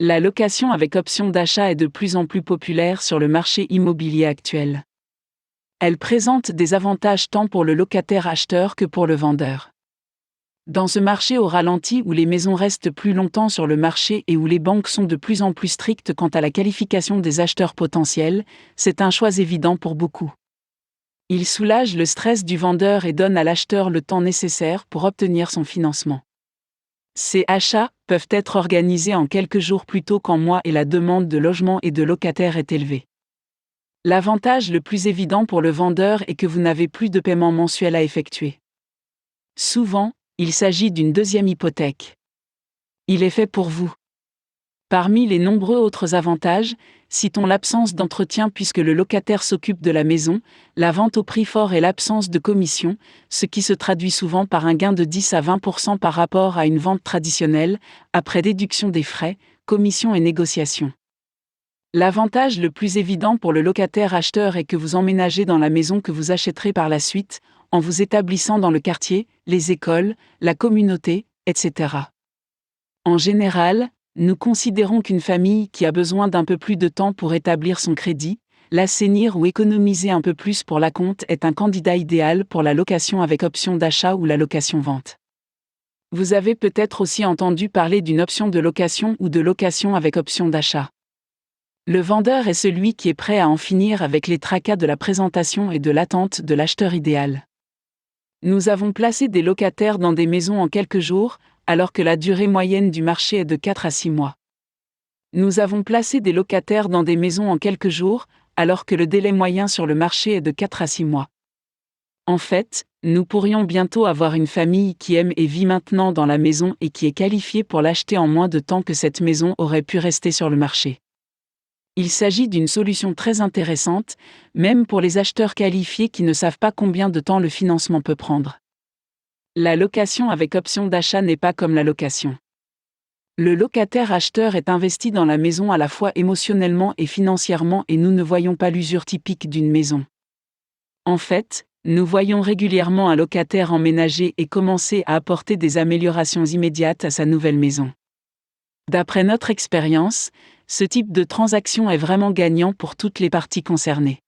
La location avec option d'achat est de plus en plus populaire sur le marché immobilier actuel. Elle présente des avantages tant pour le locataire acheteur que pour le vendeur. Dans ce marché au ralenti où les maisons restent plus longtemps sur le marché et où les banques sont de plus en plus strictes quant à la qualification des acheteurs potentiels, c'est un choix évident pour beaucoup. Il soulage le stress du vendeur et donne à l'acheteur le temps nécessaire pour obtenir son financement. Ces achats peuvent être organisés en quelques jours plutôt qu'en mois et la demande de logement et de locataires est élevée. L'avantage le plus évident pour le vendeur est que vous n'avez plus de paiement mensuel à effectuer. Souvent, il s'agit d'une deuxième hypothèque. Il est fait pour vous. Parmi les nombreux autres avantages, citons l'absence d'entretien puisque le locataire s'occupe de la maison, la vente au prix fort et l'absence de commission, ce qui se traduit souvent par un gain de 10 à 20% par rapport à une vente traditionnelle, après déduction des frais, commissions et négociations. L'avantage le plus évident pour le locataire acheteur est que vous emménagez dans la maison que vous achèterez par la suite, en vous établissant dans le quartier, les écoles, la communauté, etc. En général, nous considérons qu'une famille qui a besoin d'un peu plus de temps pour établir son crédit, l'assainir ou économiser un peu plus pour l'acompte est un candidat idéal pour la location avec option d'achat ou la location-vente. Vous avez peut-être aussi entendu parler d'une option de location ou de location avec option d'achat. Le vendeur est celui qui est prêt à en finir avec les tracas de la présentation et de l'attente de l'acheteur idéal. Nous avons placé des locataires dans des maisons en quelques jours, alors que la durée moyenne du marché est de 4 à 6 mois. Nous avons placé des locataires dans des maisons en quelques jours, alors que le délai moyen sur le marché est de 4 à 6 mois. En fait, nous pourrions bientôt avoir une famille qui aime et vit maintenant dans la maison et qui est qualifiée pour l'acheter en moins de temps que cette maison aurait pu rester sur le marché. Il s'agit d'une solution très intéressante, même pour les acheteurs qualifiés qui ne savent pas combien de temps le financement peut prendre. La location avec option d'achat n'est pas comme la location. Le locataire acheteur est investi dans la maison à la fois émotionnellement et financièrement et nous ne voyons pas l'usure typique d'une maison. En fait, nous voyons régulièrement un locataire emménager et commencer à apporter des améliorations immédiates à sa nouvelle maison. D'après notre expérience, ce type de transaction est vraiment gagnant pour toutes les parties concernées.